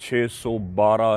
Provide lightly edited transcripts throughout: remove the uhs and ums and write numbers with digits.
612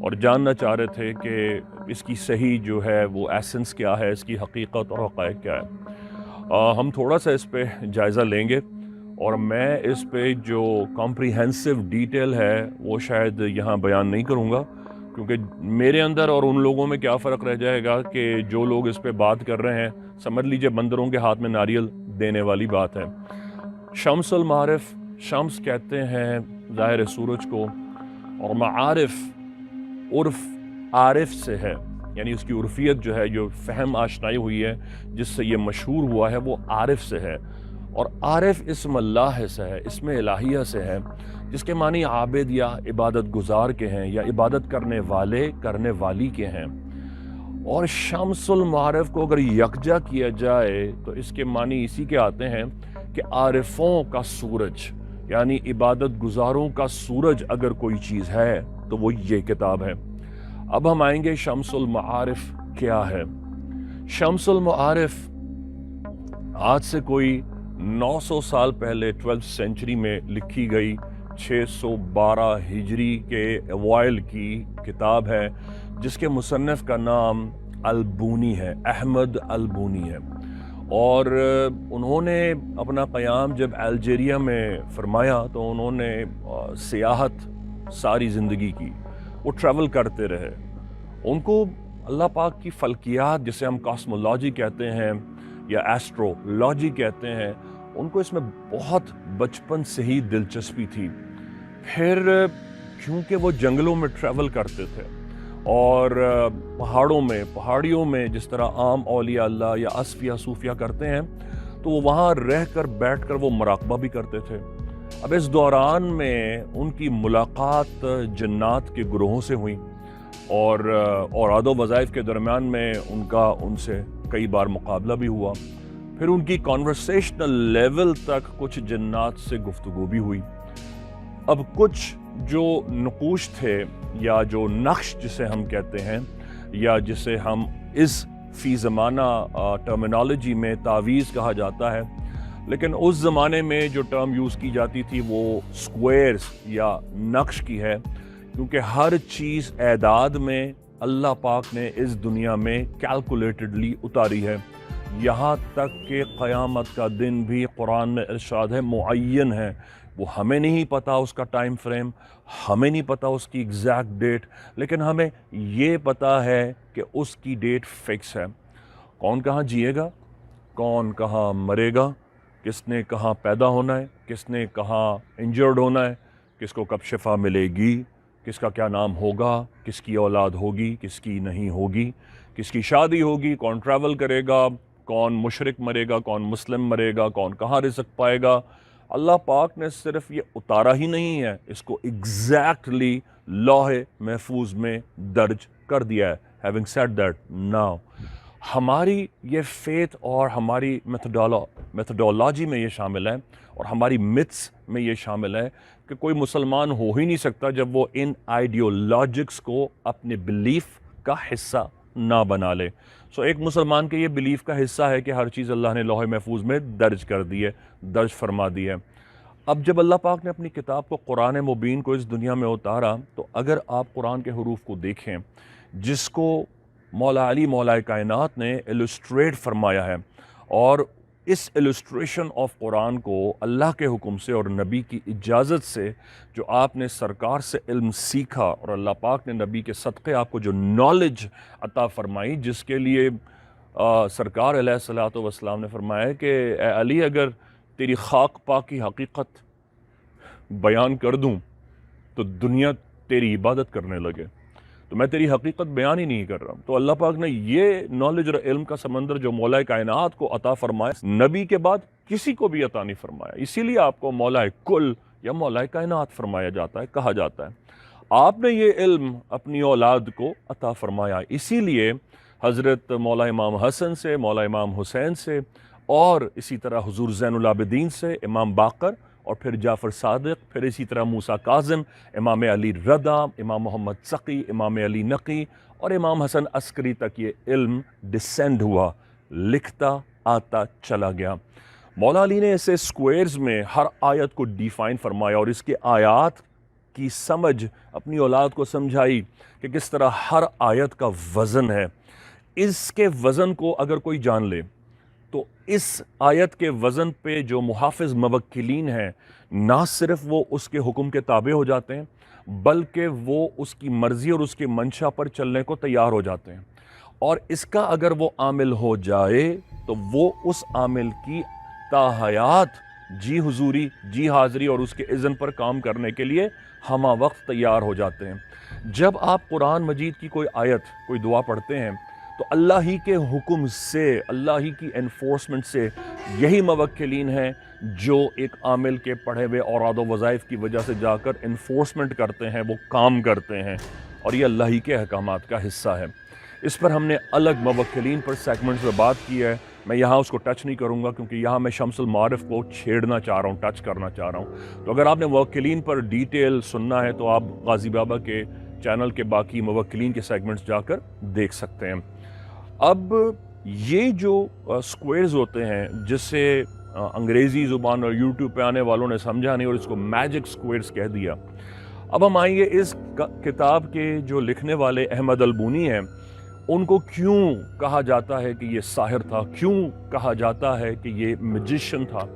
اور جاننا چاہ رہے تھے کہ اس کی صحیح جو ہے وہ ایسنس کیا ہے، اس کی حقیقت اور حقائق کیا ہے۔ ہم تھوڑا سا اس پہ جائزہ لیں گے، اور میں اس پہ جو کمپریہنسو ڈیٹیل ہے وہ شاید یہاں بیان نہیں کروں گا، کیونکہ میرے اندر اور ان لوگوں میں کیا فرق رہ جائے گا کہ جو لوگ اس پہ بات کر رہے ہیں سمجھ لیجئے بندروں کے ہاتھ میں ناریل دینے والی بات ہے۔ شمس المعارف، شمس کہتے ہیں ظاہر سورج کو، اور معارف عرف عارف سے ہے، یعنی اس کی عرفیت جو ہے، جو فہم آشنائی ہوئی ہے، جس سے یہ مشہور ہوا ہے، وہ عارف سے ہے۔ اور عارف اسم اللہ سے ہے، اسم الہیہ سے ہے، جس کے معنی عابد یا عبادت گزار کے ہیں، یا عبادت کرنے والے، کرنے والی کے ہیں۔ اور شمس المعارف کو اگر یکجا کیا جائے تو اس کے معنی اسی کے آتے ہیں کہ عارفوں کا سورج، یعنی عبادت گزاروں کا سورج اگر کوئی چیز ہے تو وہ یہ کتاب ہے۔ اب ہم آئیں گے شمس المعارف کیا ہے۔ شمس المعارف آج سے کوئی 900 سال پہلے 12th سینچری میں لکھی گئی 612 ہجری کے اوائل کی کتاب ہے، جس کے مصنف کا نام البونی ہے، احمد البونی ہے۔ اور انہوں نے اپنا قیام جب الجیریا میں فرمایا تو انہوں نے سیاحت ساری زندگی کی، وہ ٹریول کرتے رہے۔ ان کو اللہ پاک کی فلکیات، جسے ہم کاسمولوجی کہتے ہیں یا ایسٹرولوجی کہتے ہیں، ان کو اس میں بہت بچپن سے ہی دلچسپی تھی۔ پھر کیونکہ وہ جنگلوں میں ٹریول کرتے تھے اور پہاڑیوں میں جس طرح عام اولیاء اللہ یا اصفیاء صوفیاء کرتے ہیں، تو وہ وہاں رہ کر بیٹھ کر وہ مراقبہ بھی کرتے تھے۔ اب اس دوران میں ان کی ملاقات جنات کے گروہوں سے ہوئی، اور اوراد و وظائف کے درمیان میں ان سے کئی بار مقابلہ بھی ہوا۔ پھر ان کی کانورسیشنل لیول تک کچھ جنات سے گفتگو بھی ہوئی۔ اب کچھ جو نقوش تھے یا جو نقش جسے ہم کہتے ہیں، یا جسے ہم اس فی زمانہ ٹرمینالوجی میں تعویذ کہا جاتا ہے، لیکن اس زمانے میں جو ٹرم یوز کی جاتی تھی وہ سکویرز یا نقش کی ہے، کیونکہ ہر چیز اعداد میں اللہ پاک نے اس دنیا میں کیلکولیٹڈلی اتاری ہے، یہاں تک کہ قیامت کا دن بھی قرآن میں ارشاد ہے معین ہے۔ وہ ہمیں نہیں پتا اس کا ٹائم فریم، ہمیں نہیں پتا اس کی ایگزیکٹ ڈیٹ، لیکن ہمیں یہ پتا ہے کہ اس کی ڈیٹ فکس ہے۔ کون کہاں جیے گا، کون کہاں مرے گا، کس نے کہاں پیدا ہونا ہے، کس نے کہاں انجرڈ ہونا ہے، کس کو کب شفا ملے گی، کس کا کیا نام ہوگا، کس کی اولاد ہوگی، کس کی نہیں ہوگی، کس کی شادی ہوگی، کون ٹریول کرے گا، کون مشرک مرے گا، کون مسلم مرے گا، کون کہاں رزق پائے گا۔ اللہ پاک نے صرف یہ اتارا ہی نہیں ہے، اس کو ایگزیکٹلی لوح محفوظ میں درج کر دیا ہے۔ Having said that, now ہماری یہ فیتھ اور ہماری میتھڈولوجی میں یہ شامل ہے، اور ہماری متس میں یہ شامل ہے کہ کوئی مسلمان ہو ہی نہیں سکتا جب وہ ان آئیڈیولوجکس کو اپنے بلیف کا حصہ نہ بنا لے۔ سو ایک مسلمان کے یہ بلیف کا حصہ ہے کہ ہر چیز اللہ نے لوح محفوظ میں درج کر دی ہے، درج فرما دی ہے۔ اب جب اللہ پاک نے اپنی کتاب کو قرآن مبین کو اس دنیا میں اتارا، تو اگر آپ قرآن کے حروف کو دیکھیں، جس کو مولا علی مولا کائنات نے ایلسٹریٹ فرمایا ہے، اور اس ایلسٹریشن آف قرآن کو اللہ کے حکم سے اور نبی کی اجازت سے، جو آپ نے سرکار سے علم سیکھا، اور اللہ پاک نے نبی کے صدقے آپ کو جو نالج عطا فرمائی، جس کے لیے سرکار علیہ الصلوۃ والسلام نے فرمایا کہ اے علی، اگر تیری خاک پاک کی حقیقت بیان کر دوں تو دنیا تیری عبادت کرنے لگے، تو میں تیری حقیقت بیان ہی نہیں کر رہا ہوں۔ تو اللہ پاک نے یہ نالج اور علم کا سمندر جو مولا کائنات کو عطا فرمایا، نبی کے بعد کسی کو بھی عطا نہیں فرمایا، اسی لیے آپ کو مولا کل یا مولا کائنات فرمایا جاتا ہے، کہا جاتا ہے۔ آپ نے یہ علم اپنی اولاد کو عطا فرمایا، اسی لیے حضرت مولا امام حسن سے، مولا امام حسین سے، اور اسی طرح حضور زین العابدین سے، امام باقر، اور پھر جعفر صادق، پھر اسی طرح موسیٰ کاظم، امام علی رضا، امام محمد سقی، امام علی نقی، اور امام حسن عسکری تک یہ علم ڈسینڈ ہوا، لکھتا آتا چلا گیا۔ مولا علی نے اسے سکویرز میں ہر آیت کو ڈیفائن فرمایا، اور اس کے آیات کی سمجھ اپنی اولاد کو سمجھائی کہ کس طرح ہر آیت کا وزن ہے، اس کے وزن کو اگر کوئی جان لے تو اس آیت کے وزن پہ جو محافظ موکلین ہیں نہ صرف وہ اس کے حکم کے تابع ہو جاتے ہیں بلکہ وہ اس کی مرضی اور اس کی منشا پر چلنے کو تیار ہو جاتے ہیں، اور اس کا اگر وہ عامل ہو جائے تو وہ اس عامل کی تاحیات جی حضوری، جی حاضری اور اس کے اذن پر کام کرنے کے لیے ہمہ وقت تیار ہو جاتے ہیں۔ جب آپ قرآن مجید کی کوئی آیت، کوئی دعا پڑھتے ہیں تو اللہ ہی کے حکم سے، اللہ ہی کی انفورسمنٹ سے یہی موکلین ہیں جو ایک عامل کے پڑھے ہوئے اوراد و وظائف کی وجہ سے جا کر انفورسمنٹ کرتے ہیں، وہ کام کرتے ہیں، اور یہ اللہ ہی کے احکامات کا حصہ ہے۔ اس پر ہم نے الگ موکلین پر سیگمنٹس میں بات کی ہے، میں یہاں اس کو ٹچ نہیں کروں گا کیونکہ یہاں میں شمس المعارف کو چھیڑنا چاہ رہا ہوں، ٹچ کرنا چاہ رہا ہوں۔ تو اگر آپ نے موکلین پر ڈیٹیل سننا ہے تو آپ غازی بابا کے چینل کے باقی موکلین کے سیگمنٹس جا کر دیکھ سکتے ہیں۔ اب یہ جو سکوئرز ہوتے ہیں جسے انگریزی زبان اور یوٹیوب پہ آنے والوں نے سمجھا نہیں اور اس کو میجک سکوئرز کہہ دیا۔ اب ہم آئیں گے اس کتاب کے جو لکھنے والے احمد البونی ہیں، ان کو کیوں کہا جاتا ہے کہ یہ ساحر تھا، کیوں کہا جاتا ہے کہ یہ میجیشین تھا،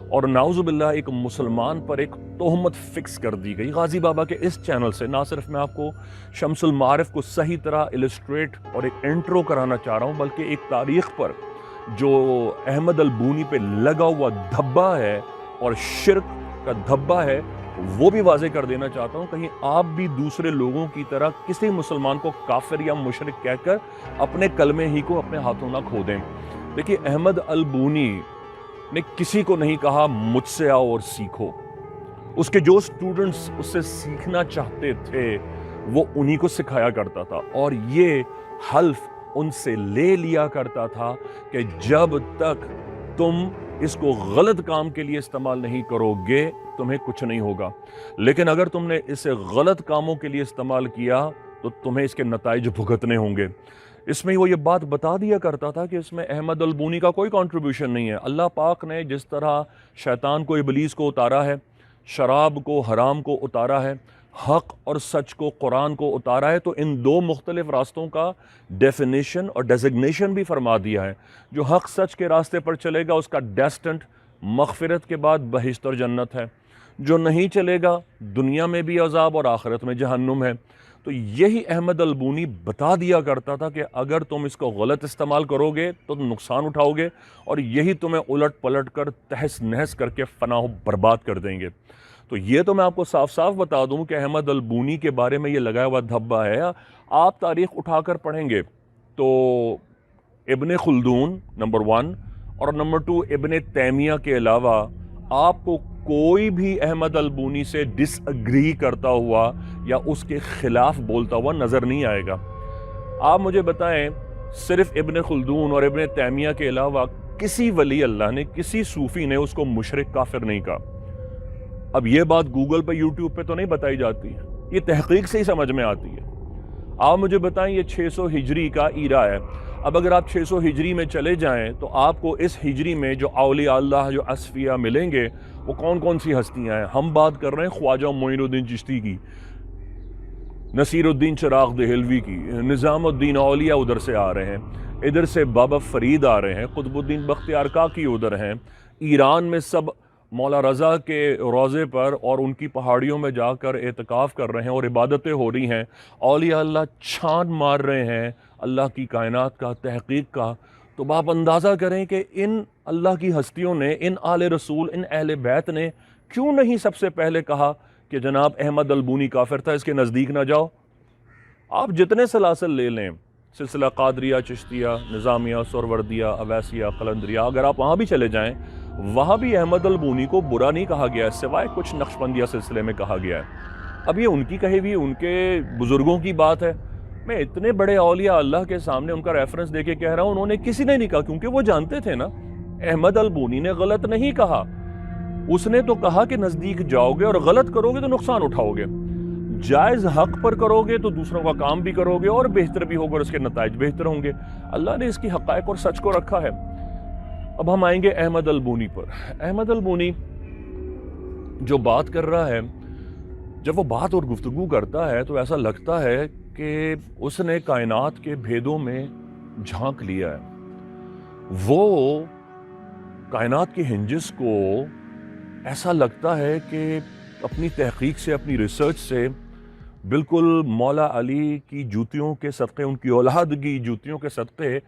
اور نعوذ باللہ ایک مسلمان پر ایک تہمت فکس کر دی گئی۔ غازی بابا کے اس چینل سے نہ صرف میں آپ کو شمس المعارف کو صحیح طرح السٹریٹ اور ایک انٹرو کرانا چاہ رہا ہوں بلکہ ایک تاریخ پر جو احمد البونی پہ لگا ہوا دھبا ہے اور شرک کا دھبا ہے وہ بھی واضح کر دینا چاہتا ہوں، کہیں آپ بھی دوسرے لوگوں کی طرح کسی مسلمان کو کافر یا مشرک کہہ کر اپنے کلمے ہی کو اپنے ہاتھوں نہ کھو دیں۔ دیکھیے احمد البونی نے کسی کو نہیں کہا مجھ سے آؤ اور سیکھو، اس کے جو سٹوڈنٹس اس سے سیکھنا چاہتے تھے وہ انہی کو سکھایا کرتا تھا، اور یہ حلف ان سے لے لیا کرتا تھا کہ جب تک تم اس کو غلط کام کے لیے استعمال نہیں کرو گے تمہیں کچھ نہیں ہوگا، لیکن اگر تم نے اسے غلط کاموں کے لیے استعمال کیا تو تمہیں اس کے نتائج بھگتنے ہوں گے۔ اس میں وہ یہ بات بتا دیا کرتا تھا کہ اس میں احمد البونی کا کوئی کنٹریبیوشن نہیں ہے۔ اللہ پاک نے جس طرح شیطان کو، ابلیس کو اتارا ہے، شراب کو، حرام کو اتارا ہے، حق اور سچ کو، قرآن کو اتارا ہے، تو ان دو مختلف راستوں کا ڈیفینیشن اور ڈیزگنیشن بھی فرما دیا ہے۔ جو حق سچ کے راستے پر چلے گا اس کا ڈیسٹنٹ مغفرت کے بعد بہشت اور جنت ہے، جو نہیں چلے گا دنیا میں بھی عذاب اور آخرت میں جہنم ہے۔ تو یہی احمد البونی بتا دیا کرتا تھا کہ اگر تم اس کو غلط استعمال کرو گے تو نقصان اٹھاؤ گے، اور یہی تمہیں الٹ پلٹ کر تہس نہس کر کے فنا و برباد کر دیں گے۔ تو یہ تو میں آپ کو صاف صاف بتا دوں کہ احمد البونی کے بارے میں یہ لگایا ہوا دھبا ہے۔ آپ تاریخ اٹھا کر پڑھیں گے تو ابن خلدون نمبر 1 اور نمبر 2 ابن تیمیہ کے علاوہ آپ کو کوئی بھی احمد البونی سے ڈس اگری کرتا ہوا یا اس کے خلاف بولتا ہوا نظر نہیں آئے گا۔ آپ مجھے بتائیں صرف ابن خلدون اور ابن تیمیہ کے علاوہ کسی ولی اللہ نے، کسی صوفی نے اس کو مشرک کافر نہیں کہا۔ اب یہ بات گوگل پہ یوٹیوب پہ تو نہیں بتائی جاتی، یہ تحقیق سے ہی سمجھ میں آتی ہے۔ آپ مجھے بتائیں یہ 600 ہجری کا ایرا ہے، اب اگر آپ 600 ہجری میں چلے جائیں تو آپ کو اس ہجری میں جو اولیاء اللہ، جو اصفیاء ملیں گے وہ کون کون سی ہستیاں ہیں؟ ہم بات کر رہے ہیں خواجہ معین الدین چشتی کی، نصیر الدین چراغ دہلوی کی، نظام الدین اولیاء ادھر سے آ رہے ہیں، ادھر سے بابا فرید آ رہے ہیں، قطب الدین بختیار کاکی ادھر ہیں، ایران میں سب مولا رضا کے روضے پر اور ان کی پہاڑیوں میں جا کر اعتکاف کر رہے ہیں اور عبادتیں ہو رہی ہیں، اولیاء اللہ چھان مار رہے ہیں اللہ کی کائنات کا، تحقیق کا۔ تو آپ اندازہ کریں کہ ان اللہ کی ہستیوں نے، ان آل رسول، ان اہل بیت نے کیوں نہیں سب سے پہلے کہا کہ جناب احمد البونی کافر تھا، اس کے نزدیک نہ جاؤ۔ آپ جتنے سلاسل لے لیں، سلسلہ قادریہ، چشتیہ، نظامیہ، سہروردیہ، اویسیہ، قلندریہ، اگر آپ وہاں بھی چلے جائیں وہاں بھی احمد البونی کو برا نہیں کہا گیا ہے، سوائے کچھ نقشبندیہ سلسلے میں کہا گیا ہے۔ اب یہ ان کی کہی ہوئی، ان کے بزرگوں کی بات ہے۔ میں اتنے بڑے اولیاء اللہ کے سامنے ان کا ریفرنس دے کے کہہ رہا ہوں، انہوں نے کسی نے نہیں کہا، کیونکہ وہ جانتے تھے نا احمد البونی نے غلط نہیں کہا، اس نے تو کہا کہ نزدیک جاؤ گے اور غلط کرو گے تو نقصان اٹھاؤ گے، جائز حق پر کرو گے تو دوسروں کا کام بھی کرو گے اور بہتر بھی ہوگا اور اس کے نتائج بہتر ہوں گے۔ اللہ نے اس کی حقائق اور سچ کو رکھا ہے۔ اب ہم آئیں گے احمد البونی پر۔ احمد البونی جو بات کر رہا ہے جب وہ بات اور گفتگو کرتا ہے تو ایسا لگتا ہے کہ اس نے کائنات کے بھیدوں میں جھانک لیا ہے. وہ کائنات کے ہنجز کو ایسا لگتا ہے کہ اپنی تحقیق سے، اپنی ریسرچ سے بالکل مولا علی کی جوتیوں کے صدقے، ان کی اولاد کی جوتیوں کے صدقے،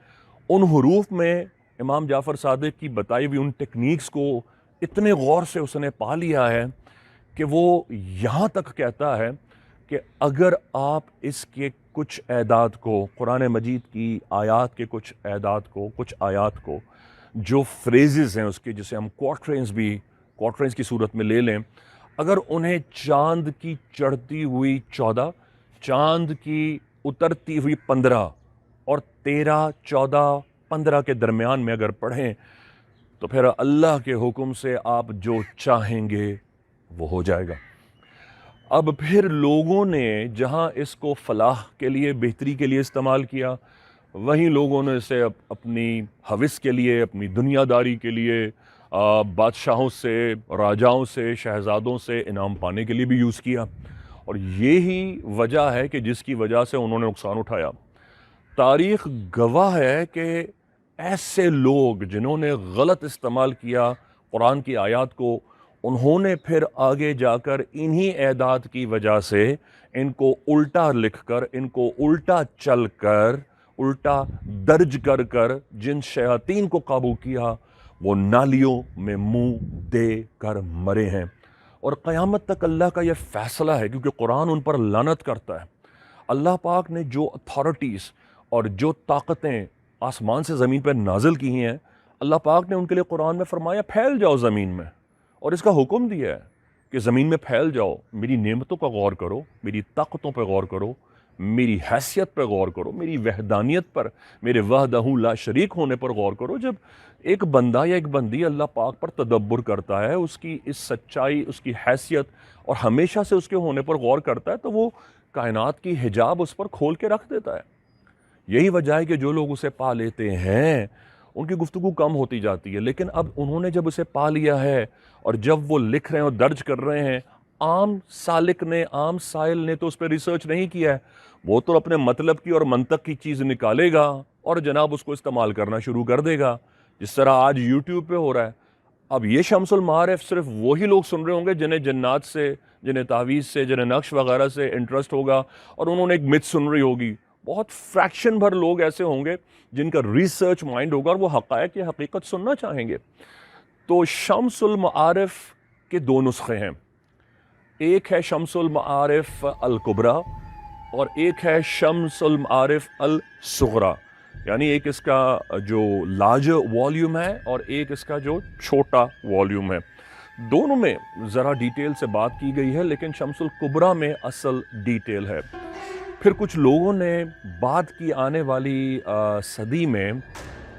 ان حروف میں امام جعفر صادق کی بتائی ہوئی ان ٹیکنیکس کو اتنے غور سے اس نے پا لیا ہے کہ وہ یہاں تک کہتا ہے کہ اگر آپ اس کے کچھ اعداد کو، قرآن مجید کی آیات کے کچھ اعداد کو، کچھ آیات کو، جو فریزز ہیں اس کے، جسے ہم کوارٹرینز کی صورت میں لے لیں، اگر انہیں چاند کی چڑھتی ہوئی 14، چاند کی اترتی ہوئی 15 اور 13، 14، 15 کے درمیان میں اگر پڑھیں تو پھر اللہ کے حکم سے آپ جو چاہیں گے وہ ہو جائے گا. اب پھر لوگوں نے جہاں اس کو فلاح کے لیے، بہتری کے لیے استعمال کیا، وہیں لوگوں نے اسے اپنی ہوس کے لیے، اپنی دنیا داری کے لیے، بادشاہوں سے، راجاؤں سے، شہزادوں سے انعام پانے کے لیے بھی یوز کیا. اور یہی وجہ ہے کہ جس کی وجہ سے انہوں نے نقصان اٹھایا. تاریخ گواہ ہے کہ ایسے لوگ جنہوں نے غلط استعمال کیا قرآن کی آیات کو، انہوں نے پھر آگے جا کر انہی اعداد کی وجہ سے ان کو الٹا لکھ کر، ان کو الٹا چل کر، الٹا درج کر کر جن شیاطین کو قابو کیا، وہ نالیوں میں منہ دے کر مرے ہیں. اور قیامت تک اللہ کا یہ فیصلہ ہے، کیونکہ قرآن ان پر لعنت کرتا ہے. اللہ پاک نے جو اتھارٹیز اور جو طاقتیں آسمان سے زمین پر نازل کی ہیں، اللہ پاک نے ان کے لیے قرآن میں فرمایا پھیل جاؤ زمین میں، اور اس کا حکم دیا ہے کہ زمین میں پھیل جاؤ، میری نعمتوں کا غور کرو، میری طاقتوں پہ غور کرو، میری حیثیت پہ غور کرو، میری وحدانیت پر، میرے وحدہ لا شریک ہونے پر غور کرو. جب ایک بندہ یا ایک بندی اللہ پاک پر تدبر کرتا ہے، اس کی اس سچائی، اس کی حیثیت اور ہمیشہ سے اس کے ہونے پر غور کرتا ہے، تو وہ کائنات کی حجاب اس پر کھول کے رکھ دیتا ہے. یہی وجہ ہے کہ جو لوگ اسے پا لیتے ہیں ان کی گفتگو کم ہوتی جاتی ہے. لیکن اب انہوں نے جب اسے پا لیا ہے اور جب وہ لکھ رہے ہیں اور درج کر رہے ہیں، عام سالک نے، عام سائل نے تو اس پہ ریسرچ نہیں کیا ہے. وہ تو اپنے مطلب کی اور منطق کی چیز نکالے گا اور جناب اس کو استعمال کرنا شروع کر دے گا، جس طرح آج یوٹیوب پہ ہو رہا ہے. اب یہ شمس المعارف صرف وہی لوگ سن رہے ہوں گے جنہیں جنات سے، جنہیں تعویذ سے، جنہیں نقش وغیرہ سے انٹرسٹ ہوگا، اور انہوں نے ایک مت سن رہی ہوگی. بہت فریکشن بھر لوگ ایسے ہوں گے جن کا ریسرچ مائنڈ ہوگا اور وہ حقائق کی حقیقت سننا چاہیں گے. تو شمس المعارف کے دو نسخے ہیں، ایک ہے شمس المعارف الکبریٰ اور ایک ہے شمس المعارف الصغریٰ. یعنی ایک اس کا جو لارجر والیوم ہے اور ایک اس کا جو چھوٹا والیوم ہے. دونوں میں ذرا ڈیٹیل سے بات کی گئی ہے، لیکن شمس الکبریٰ میں اصل ڈیٹیل ہے. پھر کچھ لوگوں نے بعد کی آنے والی صدی میں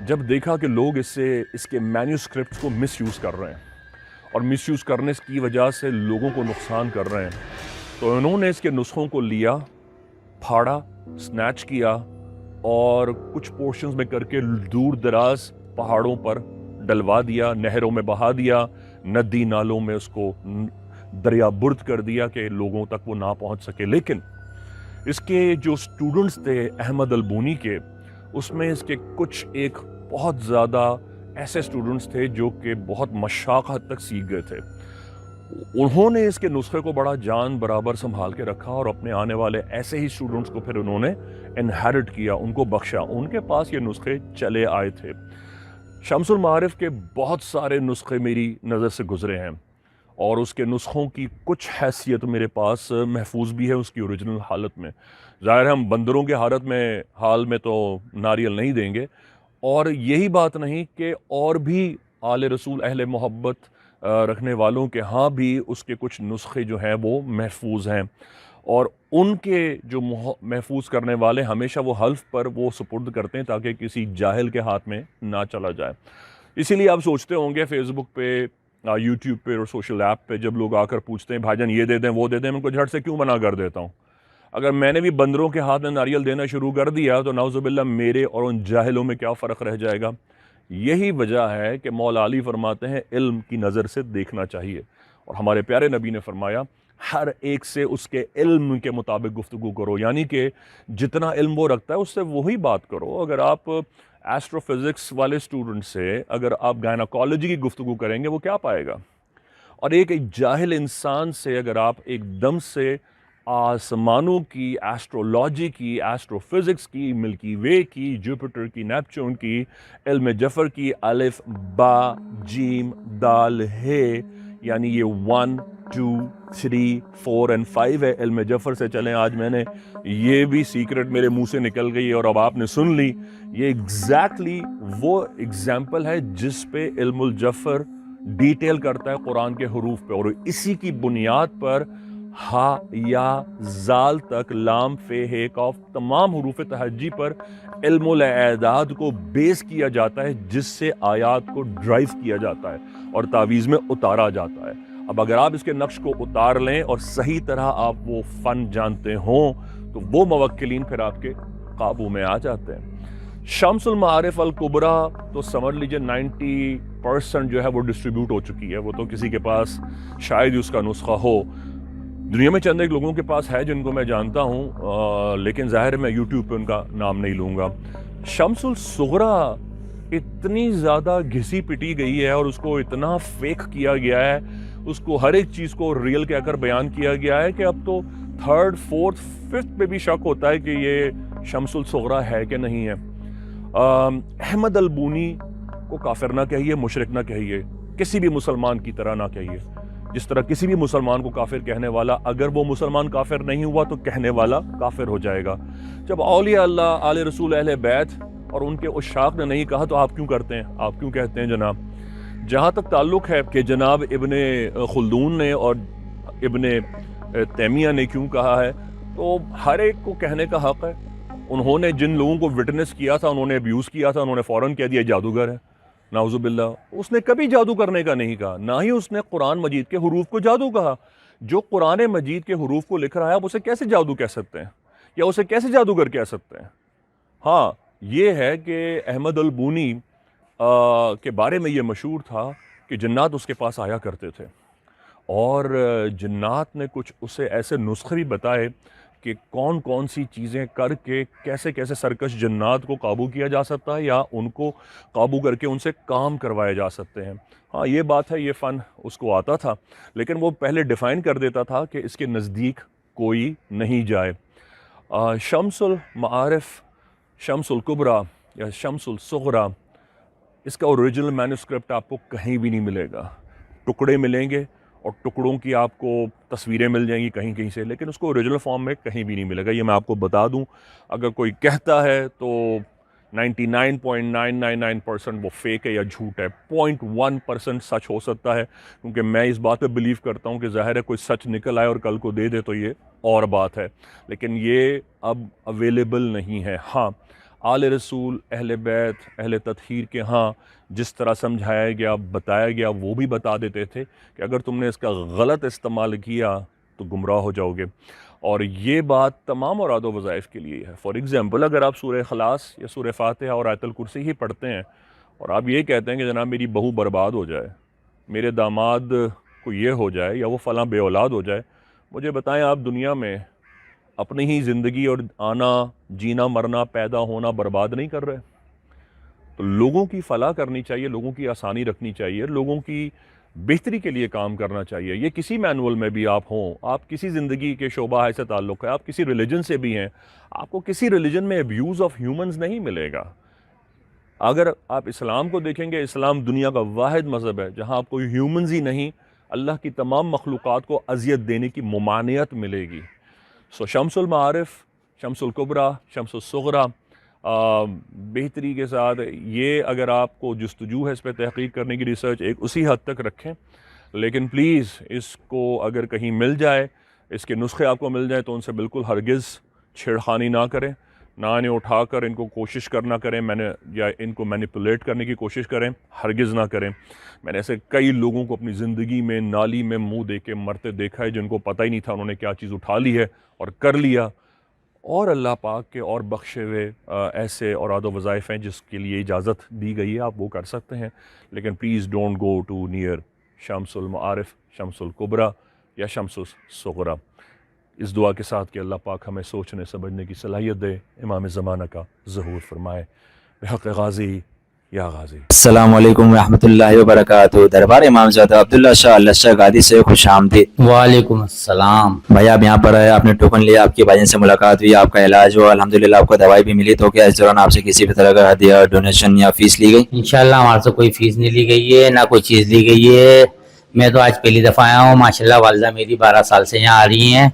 جب دیکھا کہ لوگ اس کے مینیوسکرپٹس کو مس یوز کر رہے ہیں اور مس یوز کرنے کی وجہ سے لوگوں کو نقصان کر رہے ہیں، تو انہوں نے اس کے نسخوں کو لیا، پھاڑا، سنیچ کیا اور کچھ پورشنز میں کر کے دور دراز پہاڑوں پر ڈلوا دیا، نہروں میں بہا دیا، ندی نالوں میں اس کو دریا برد کر دیا کہ لوگوں تک وہ نہ پہنچ سکے. لیکن اس کے جو سٹوڈنٹس تھے احمد البونی کے، اس میں اس کے کچھ ایک بہت زیادہ ایسے سٹوڈنٹس تھے جو کہ بہت مشاق حد تک سیکھ گئے تھے. انہوں نے اس کے نسخے کو بڑا جان برابر سنبھال کے رکھا اور اپنے آنے والے ایسے ہی سٹوڈنٹس کو پھر انہوں نے انہیرٹ کیا، ان کو بخشا. ان کے پاس یہ نسخے چلے آئے تھے. شمس المعارف کے بہت سارے نسخے میری نظر سے گزرے ہیں اور اس کے نسخوں کی کچھ حیثیت میرے پاس محفوظ بھی ہے اس کی اوریجنل حالت میں. ظاہر ہے ہم بندروں کے حال میں تو ناریل نہیں دیں گے، اور یہی بات نہیں کہ اور بھی آل رسول اہل محبت رکھنے والوں کے ہاں بھی اس کے کچھ نسخے جو ہیں وہ محفوظ ہیں، اور ان کے جو محفوظ کرنے والے ہمیشہ وہ حلف پر وہ سپرد کرتے ہیں تاکہ کسی جاہل کے ہاتھ میں نہ چلا جائے. اسی لیے آپ سوچتے ہوں گے فیس بک پہ، یوٹیوب پہ اور سوشل ایپ پہ جب لوگ آ کر پوچھتے ہیں بھائی جان یہ دے دیں وہ دے دیں، میں ان کو جھٹ سے کیوں منع کر دیتا ہوں. اگر میں نے بھی بندروں کے ہاتھ میں ناریل دینا شروع کر دیا تو نعوذ باللہ میرے اور ان جاہلوں میں کیا فرق رہ جائے گا. یہی وجہ ہے کہ مولا علی فرماتے ہیں علم کی نظر سے دیکھنا چاہیے، اور ہمارے پیارے نبی نے فرمایا ہر ایک سے اس کے علم کے مطابق گفتگو کرو، یعنی کہ جتنا علم وہ رکھتا ہے اس سے وہی بات کرو۔ اگر آپ ایسٹرو فزکس والے اسٹوڈنٹ سے اگر آپ گائناکالوجی کی گفتگو کریں گے وہ کیا پائے گا؟ اور ایک جاہل انسان سے اگر آپ ایک دم سے آسمانوں کی، ایسٹرولوجی کی، ایسٹرو فزکس کی، ملکی وے کی، جوپیٹر کی، نیپچون کی، علم جفر کی، الف با جیم دال ہے، یعنی یہ 1 2 3 4 and 5 ہے علم جفر سے۔ چلیں آج میں نے یہ بھی سیکرٹ میرے منہ سے نکل گئی اور اب آپ نے سن لی۔ یہ ایگزیکٹلی وہ ایگزامپل ہے جس پہ علم الجفر ڈیٹیل کرتا ہے قرآن کے حروف پہ، اور اسی کی بنیاد پر ہا یا زال تک، لام فے ہے قاف، تمام حروف تہجی پر علم الاعداد کو بیس کیا جاتا ہے، جس سے آیات کو ڈرائیو کیا جاتا ہے اور تعویذ میں اتارا جاتا ہے۔ اب اگر آپ اس کے نقش کو اتار لیں اور صحیح طرح آپ وہ فن جانتے ہوں تو وہ موکلین پھر آپ کے قابو میں آ جاتے ہیں۔ شمس المعارف الکبریٰ تو سمجھ لیجئے 90% جو ہے وہ ڈسٹریبیوٹ ہو چکی ہے، وہ تو کسی کے پاس شاید ہی اس کا نسخہ ہو۔ دنیا میں چند ایک لوگوں کے پاس ہے جن کو میں جانتا ہوں، لیکن ظاہر ہے میں یوٹیوب پہ ان کا نام نہیں لوں گا۔ شمس الصغریٰ اتنی زیادہ گھسی پٹی گئی ہے اور اس کو اتنا فیک کیا گیا ہے، اس کو ہر ایک چیز کو ریئل کہہ کر بیان کیا گیا ہے کہ اب تو 3rd 4th 5th پہ بھی شک ہوتا ہے کہ یہ شمس الصغریٰ ہے کہ نہیں ہے۔ احمد البونی کو کافر نہ کہیے، مشرک نہ کہیے، کسی بھی مسلمان کی طرح نہ کہیے، جس طرح کسی بھی مسلمان کو کافر کہنے والا اگر وہ مسلمان کافر نہیں ہوا تو کہنے والا کافر ہو جائے گا۔ جب اولیاء اللہ، آل رسول، اہل بیت اور ان کے عشاق نے نہیں کہا تو آپ کیوں کرتے ہیں، آپ کیوں کہتے ہیں جناب؟ جہاں تک تعلق ہے کہ جناب ابن خلدون نے اور ابن تیمیہ نے کیوں کہا ہے، تو ہر ایک کو کہنے کا حق ہے۔ انہوں نے جن لوگوں کو وٹنس کیا تھا، انہوں نے ابیوز کیا تھا، انہوں نے فوراً کہہ دیا جادوگر ہے، نعوذ باللہ۔ اس نے کبھی جادو کرنے کا نہیں کہا، نہ ہی اس نے قرآن مجید کے حروف کو جادو کہا۔ جو قرآن مجید کے حروف کو لکھ رہا ہے آپ اسے کیسے جادو کہہ سکتے ہیں، یا اسے کیسے جادوگر کہہ سکتے ہیں؟ ہاں یہ ہے کہ احمد البونی کے بارے میں یہ مشہور تھا کہ جنات اس کے پاس آیا کرتے تھے، اور جنات نے کچھ اسے ایسے نسخے بھی بتائے کہ کون کون سی چیزیں کر کے کیسے کیسے سرکش جنات کو قابو کیا جا سکتا ہے، یا ان کو قابو کر کے ان سے کام کروائے جا سکتے ہیں۔ ہاں یہ بات ہے، یہ فن اس کو آتا تھا، لیکن وہ پہلے ڈیفائن کر دیتا تھا کہ اس کے نزدیک کوئی نہیں جائے۔ شمس المعارف، شمس الکبریٰ یا شمس الصغریٰ، اس کا اوریجنل مینوسکرپٹ آپ کو کہیں بھی نہیں ملے گا۔ ٹکڑے ملیں گے اور ٹکڑوں کی آپ کو تصویریں مل جائیں گی کہیں کہیں سے، لیکن اس کو اوریجنل فارم میں کہیں بھی نہیں ملے گا۔ یہ میں آپ کو بتا دوں، اگر کوئی کہتا ہے تو 99.999% وہ فیک ہے یا جھوٹ ہے، 0.1% سچ ہو سکتا ہے، کیونکہ میں اس بات پہ بلیو کرتا ہوں کہ ظاہر ہے کوئی سچ نکل آئے اور کل کو دے دے تو یہ اور بات ہے، لیکن یہ اب اویلیبل نہیں ہے۔ ہاں آل رسول، اہل بیت، اہل تطہیر کے ہاں جس طرح سمجھایا گیا، بتایا گیا، وہ بھی بتا دیتے تھے کہ اگر تم نے اس کا غلط استعمال کیا تو گمراہ ہو جاؤ گے، اور یہ بات تمام اوراد و وظائف کے لیے ہے۔ فار ایگزامپل اگر آپ سورہ اخلاص یا سورہ فاتحہ اور آیت الکرسی ہی پڑھتے ہیں اور آپ یہ کہتے ہیں کہ جناب میری بہو برباد ہو جائے، میرے داماد کو یہ ہو جائے، یا وہ فلاں بے اولاد ہو جائے، مجھے بتائیں آپ دنیا میں اپنی ہی زندگی اور آنا، جینا، مرنا، پیدا ہونا برباد نہیں کر رہے؟ تو لوگوں کی فلاح کرنی چاہیے، لوگوں کی آسانی رکھنی چاہیے، لوگوں کی بہتری کے لیے کام کرنا چاہیے۔ یہ کسی مینول میں بھی آپ ہوں، آپ کسی زندگی کے شعبہ سے تعلق ہے، آپ کسی ریلیجن سے بھی ہیں، آپ کو کسی ریلیجن میں ابیوز آف ہیومنز نہیں ملے گا۔ اگر آپ اسلام کو دیکھیں گے، اسلام دنیا کا واحد مذہب ہے جہاں آپ کو ہیومنز ہی نہیں، اللہ کی تمام مخلوقات کو اذیت دینے کی ممانعت ملے گی۔ سو شمس المعارف، شمس الکبریٰ، شمس الصغریٰ بہتری کے ساتھ، یہ اگر آپ کو جستجو ہے اس پہ تحقیق کرنے کی، ریسرچ ایک اسی حد تک رکھیں، لیکن پلیز اس کو اگر کہیں مل جائے، اس کے نسخے آپ کو مل جائیں تو ان سے بالکل ہرگز چھیڑخانی نہ کریں، نہ انہیں اٹھا کر ان کو کوشش کرنا کریں، یا ان کو مینیپولیٹ کرنے کی کوشش کریں، ہرگز نہ کریں۔ میں نے ایسے کئی لوگوں کو اپنی زندگی میں نالی میں منہ دے کے مرتے دیکھا ہے جن کو پتہ ہی نہیں تھا انہوں نے کیا چیز اٹھا لی ہے اور کر لیا، اور اللہ پاک کے اور بخشے ہوئے ایسے اوراد و وظائف ہیں جس کے لیے اجازت دی گئی ہے، آپ وہ کر سکتے ہیں، لیکن please don't go to near شمس المعارف، شمس الکبریٰ یا شمس الصغریٰ. اس دعا کے ساتھ کہ اللہ پاک ہمیں سوچنے سمجھنے کی صلاحیت دے، امام زمانہ کا ظہور فرمائے. بحق غازی یا غازی. السلام علیکم ورحمۃ اللہ وبرکاتہ. دربار امام زادہ عبداللہ شاہ اللہ شاہ گادی سے خوش آمدید. وعلیکم السلام. بھائی آپ یہاں پر آئے، آپ نے ٹوکن لیا، آپ کے بھائی سے ملاقات ہوئی، آپ کا علاج ہوا، الحمدللہ آپ کو دوائی بھی ملی. تو کیا اس دوران آپ سے کسی بھی طرح کا ہدیہ، ڈونیشن یا فیس لی گئی؟ انشاءاللہ ہمارے سے کوئی فیس نہیں لی گئی ہے، نہ کوئی چیز لی گئی ہے. میں تو آج پہلی دفعہ آیا ہوں. ماشاءاللہ والدہ میری 12 سال سے یہاں آ رہی ہیں،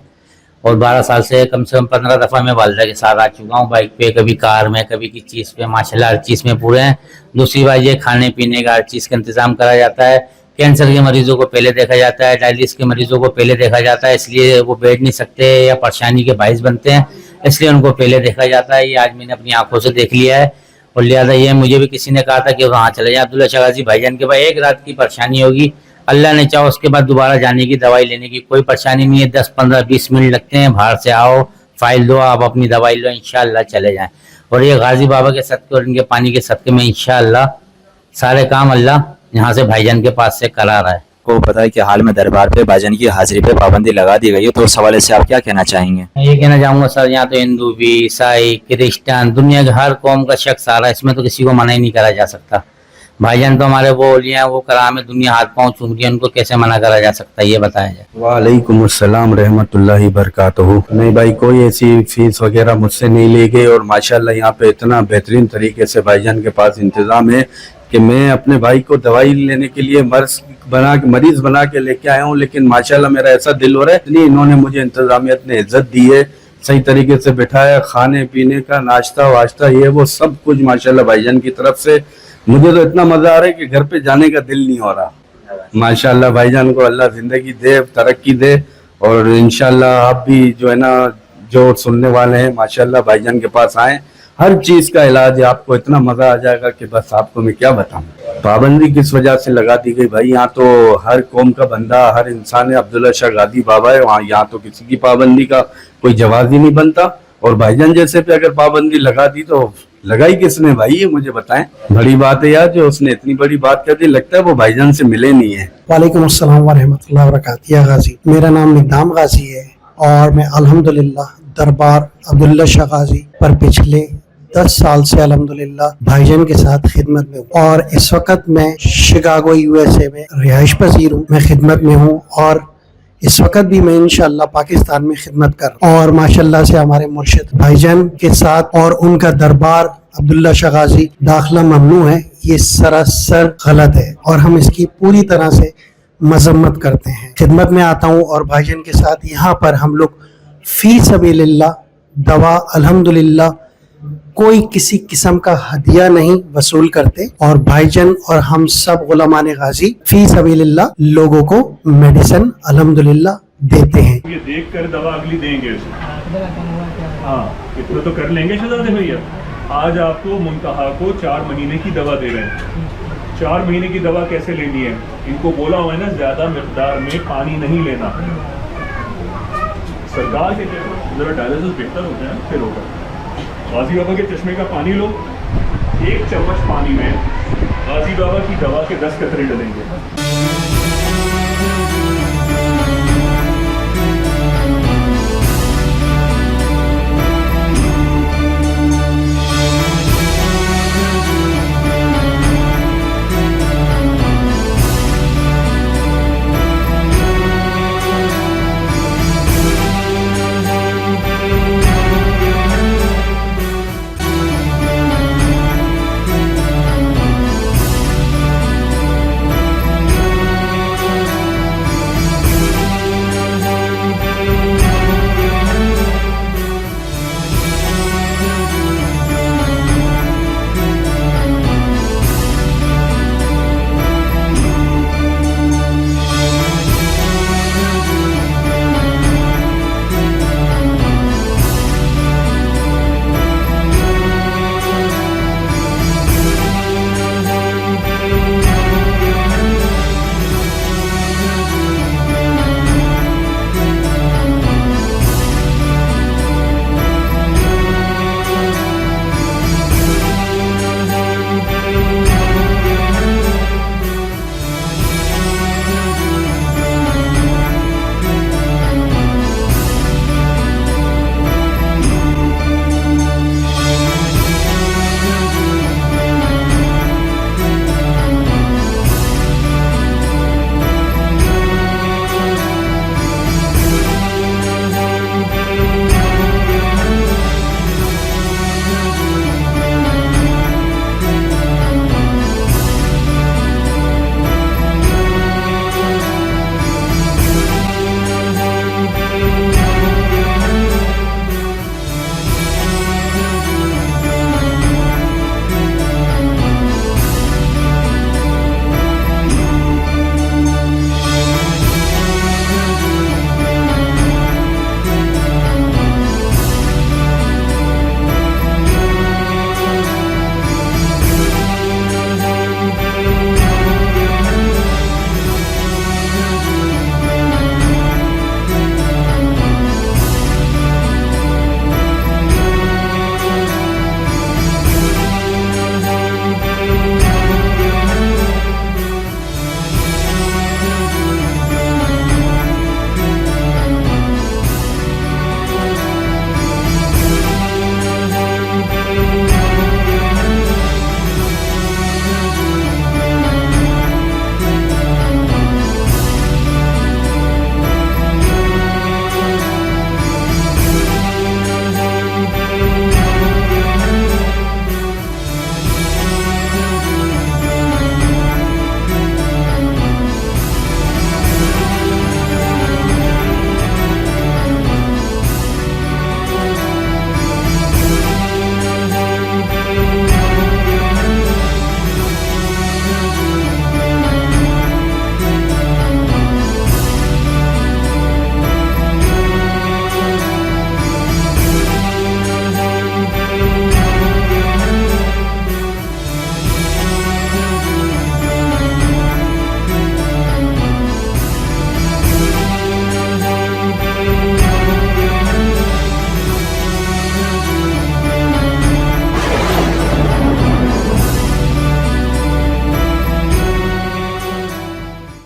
اور 12 سال سے کم 15 دفعہ میں والدہ کے ساتھ آ چکا ہوں، بائک پہ، کبھی کار میں، کبھی کسی چیز پہ. ماشاءاللہ ہر چیز میں پورے ہیں. دوسری بات یہ کھانے پینے کا ہر چیز کا انتظام کرا جاتا ہے. کینسر کے مریضوں کو پہلے دیکھا جاتا ہے، ڈائلسس کے مریضوں کو پہلے دیکھا جاتا ہے، اس لیے وہ بیٹھ نہیں سکتے یا پریشانی کے باعث بنتے ہیں، اس لیے ان کو پہلے دیکھا جاتا ہے. یہ آج میں نے اپنی آنکھوں سے دیکھ لیا ہے. اور لہٰذا یہ مجھے بھی کسی نے کہا تھا کہ وہاں چلے جائیں عبداللہ شاہ غازی بھائی جان کے پاس. ایک رات کی پریشانی ہوگی، اللہ نے چاہو اس کے بعد دوبارہ جانے کی، دوائی لینے کی کوئی پریشانی نہیں ہے. 10 15 20 منٹ لگتے ہیں. باہر سے آؤ، فائل دو، آپ اپنی دوائی لو، انشاءاللہ چلے جائیں. اور یہ غازی بابا کے صدقے اور ان کے پانی کے صدقے میں انشاءاللہ سارے کام اللہ یہاں سے بھائی جان کے پاس سے کرا رہا ہے. کو پتا ہے کہ حال میں دربار پہ بھائی جان کی حاضری پہ پابندی لگا دی گئی ہے، تو اس حوالے سے آپ کیا کہنا چاہیں گے؟ میں یہ کہنا چاہوں گا سر، یہاں تو ہندو بھی، عیسائی، کرسچن، دنیا کے ہر قوم کا شخص آ رہا ہے، اس میں تو کسی کو منع ہی نہیں کرا جا سکتا. بھائی جان تو ہمارے وہ اولیاء ہیں، وہ کرام ہے، دنیا ہاتھ پاؤں چوم رہی ہے، ان کو کیسے منع کرا جا سکتا ہے، یہ بتایا جائے. وعلیکم السلام رحمۃ اللہ وبرکاتہ. نہیں بھائی، کوئی ایسی فیس وغیرہ مجھ سے نہیں لی گئی، اور ماشاءاللہ یہاں پہ اتنا بہترین طریقے سے بھائی جان کے پاس انتظام ہے کہ میں اپنے بھائی کو دوائی لینے کے لیے مریض بنا کے لے کے آیا ہوں. لیکن ماشاءاللہ میرا ایسا دل ہو رہا ہے، اتنی انہوں نے مجھے انتظامیت نے عزت دی ہے، صحیح طریقے سے بٹھایا، کھانے پینے کا ناشتہ واشتہ یہ وہ سب کچھ ماشاءاللہ بھائی جان کی طرف سے. مجھے تو اتنا مزہ آ رہا ہے کہ گھر پہ جانے کا دل نہیں ہو رہا. ماشاءاللہ بھائی جان کو اللہ زندگی دے، ترقی دے. اور انشاءاللہ آپ بھی جو ہے نا، جو سننے والے ہیں، ماشاءاللہ بھائی جان کے پاس آئیں. ہر چیز کا علاج ہے، آپ کو اتنا مزہ آ جائے گا کہ بس آپ کو میں کیا بتاؤں. پابندی کس وجہ سے لگا دی گئی بھائی؟ یہاں تو ہر قوم کا بندہ، ہر انسان ہے. عبداللہ شاہ غازی بابا ہے وہاں، یہاں تو کسی کی پابندی کا کوئی جواز ہی نہیں بنتا. اور بھائی جان جیسے پہ اگر پابندی لگا دی تو لگائی کس نے بھائی؟ یہ مجھے بتائیں. بڑی بات ہے یار، جو اس نے اتنی بڑی بات کر دی، لگتا ہے وہ بھائی جان سے ملے نہیں ہے. وعلیکم السلام ورحمۃ اللہ وبرکاتہ. یا غازی، میرا نام نقدام غازی ہے، اور میں الحمدللہ دربار عبداللہ شاہ غازی پر پچھلے 10 سال سے الحمدللہ بھائی جان کے ساتھ خدمت میں ہوں. اور اس وقت میں شکاگو USA میں رہائش پذیر ہوں، میں خدمت میں ہوں، اور اس وقت بھی میں انشاءاللہ پاکستان میں خدمت کر رہا ہوں. اور ماشاءاللہ سے ہمارے مرشد بھائی جان کے ساتھ اور ان کا دربار عبداللہ شاہ غازی داخلہ ممنوع ہے، یہ سراسر غلط ہے، اور ہم اس کی پوری طرح سے مذمت کرتے ہیں. خدمت میں آتا ہوں، اور بھائی جان کے ساتھ یہاں پر ہم لوگ فی سبیل اللہ دوا الحمدللہ کوئی کسی قسم کا ہدیہ نہیں وصول کرتے، اور بھائی جان اور ہم سب غلامان غازی فی سبیل اللہ لوگوں کو میڈیسن الحمدللہ دیتے ہیں. یہ دیکھ کر دوا اگلی دیں گے، ہاں اتنا تو کر لیں گے شہزادے بھیا. آج آپ کو منتہا کو 4 مہینے کی دوا دے رہے ہیں. 4 مہینے کی دوا کیسے لینی ہے؟ ان کو بولا ہوا ہے نا زیادہ مقدار میں پانی نہیں لینا. سرکار کے ذرا ڈائلسس بہتر ہوتا ہے پھر ہوگا. غازی بابا کے چشمے کا پانی لو، 1 چمچ پانی میں غازی بابا کی دوا کے 10 قطرے ڈلیں گے.